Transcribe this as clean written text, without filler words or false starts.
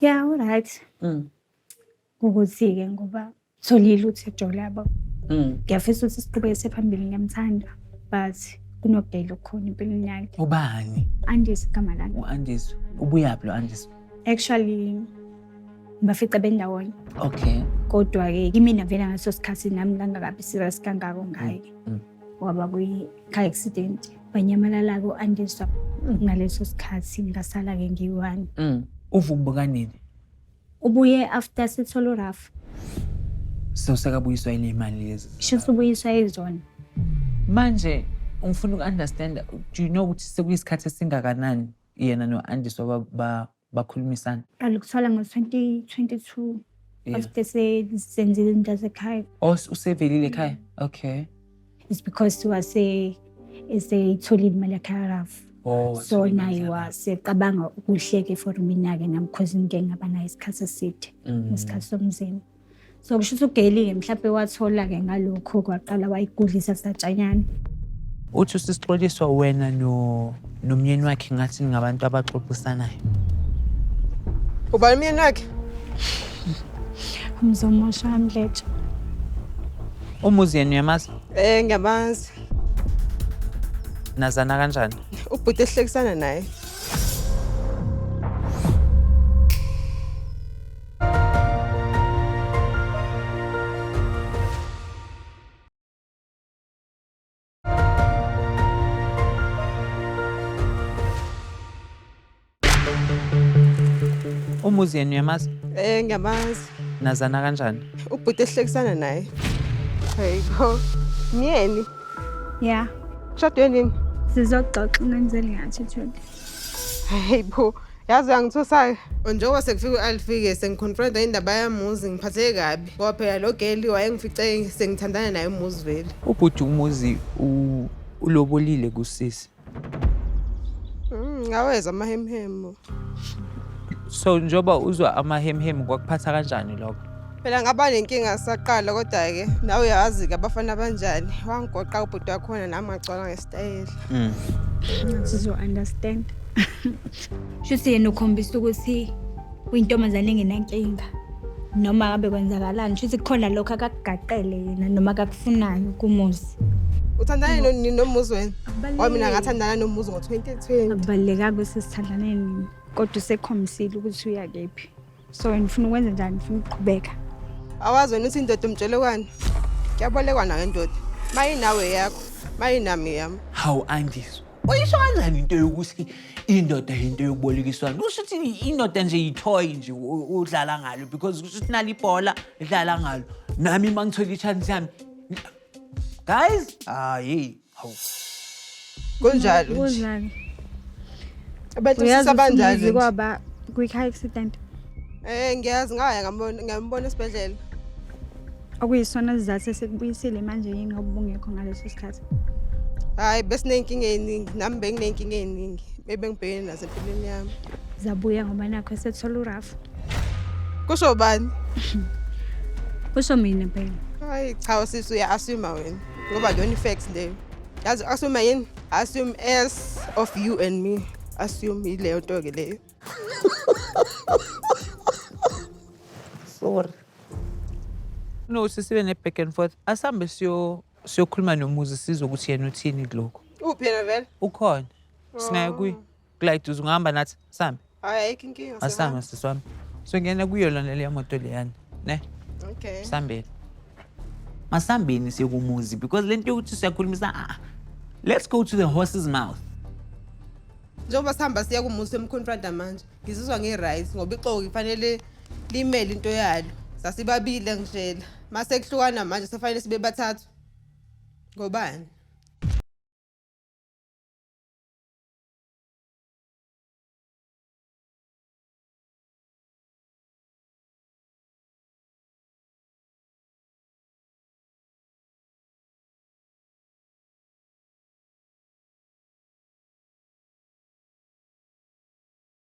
Yeah, alright. Ukuthi-ke ngoba solile uthi Jolabo. Ngiyafisa ukuthi siqhubeke phambili ngiyamthanda, but kunokudela okukhona empilweni yakhe. Ubani? Andise igama lami. U-Andise. Ubuyaphi lo Andise? Actually, bafica bendawonye. Okay. Kodwa-ke kimina vele ngaso sikhathi nami ngangakabi serious kangako ngaye. Waba kwi-car accident. Banyamalala ku-Andiswa ngaleso sikhathi ngasala-ke ngiyi-one. Uvuka kanini? Ubuye after sithole uRafu. So sekabuyiswa yini imali lezi? Shuthi ubuyiswa izona. Manje ngifuna uku-understand, do you know ukuthi sekuyisikhathi esingakanani yena no-Andiswa bakhulumisana? Ukuthola ngo-2022 after senzile into zasekhaya. Oh, usevelile ekhaya? Okay. It's because eseyitholile imali yakhe kaRafu. Oh, so naye wasecabanga ukuhleke for mina-ke nami because ngike ngaba nayo isikhathi eside nesikhathi somzimba. So kusho ukuthi uGayle-ke mhlawumbe wathola-ke ngalokho kwaqala wayigudlisa satshanyana. Uthi usixoliswa wena nomyeni wakhe ngathi ngabantu abaxoxisanayo. Ubani umyeni wakhe? Umzomosha Mdletshe. Umuzi yenu uyamazi? Ngiyamazi. Nazana kanjani? Ubhuti ehlekisana naye. Umuzi yenu uyamazi? Ngiyamazi. Nazana kanjani? Ubhuti ehlekisana naye. Hayibo. Myeni? Yeah. Shadwe nini? Sizoxoxa ngenzele attitude. Hayibo. Yazi angithusayo. Njengoba sekufika u-Alfie-ke sengiconfronta indaba yamuzi ngiphatheke kabi. Ngoba phela lo Gayle wayengifice sengithandana naye umuzi vele. Ubhuti umuzi ulobolile kusisi. Ngaweza amahemhemo. So njoba uzwa amahemhem kwakuphatha kanjani lokho? Phela ngaba nenkinga saqala kodwa-ke nawe uyazi-ke abafana banjani. Wangigoqa ubhuti wakhona nami ngagcwala ngesitayela. Sizo-understand. Shuthi yena ukhombisa ukuthi uyintombazane engenankinga. Noma ngabe kwenzakalani, shuthi kukhona lokho akakugaqele yena noma akakufunayo kumuzi. Uthandana nomuzi wena? Ngoba mina ngathandana nomuzi ngo-2020. Akubalulekanga ukuthi sithandane nini, kodwa usekhombisile ukuthi uya kephi. So ngifuna ukwenza njani, ngifuna ukuqhubeka. Awazi wena uthi indoda umtshelekwane? Kuyabolekwa nayo indoda. Mayinawe yakho, mayinami yami. Hawu Andiswa. Uyisho kanjani into yokuthi indoda into yokubolekiswana? Usho ukuthi indoda nje yithoy nje udlala ngalo because kusho ukuthi nali ibhola idlala ngalo. Nami mangithola ichance yami. Guys, hey, hawu. Kunjalo nje. Uzali. Abantu sisabanjani kwaba kwi-car accident. Ngiyazi ngaya ngambona esibhedlela. Okuyisona sizathu esikubuyisile manje yini ngoba ungekho ngaleso sikhathi. Hayi besinenkinga eningi, nami benginenkinga eningi. Bengibhekene nazo empilweni yami. Zabuya ngoba nakho sethola uRafu. Kusho bani? Kusho mina phela. Hayi cha usisi uya-assume wena. Ngoba yona i-facts leyo. Yazi assume yini? Assume as of you and me. Assume ileyo nto-ke leyo. Sorry. No, sisibe ne-back and forth. Asambe siyokhuluma nomuzi sizwe ukuthi yena uthini kuloko. Uphi yena vele? Ukhona. Singaye kuyiglide uzungahamba nathi sambe. Hayi ayikho inkinga. Asame siswami. So ngena kuyo lona le moto leyana, ne? Okay. Sambeni. Masambeni siyokumuzi because lento yokuthi siyakhulumisa let's go to the horse's mouth. Njengoba sihamba siya kumuzi emconfronta manje. Ngizizwa ngi-right ngoba ixoki kufanele limele into yalo. Sasibabile ngishela. Mase kuhlukana manje sifanele sibe bathathu. Ngobani?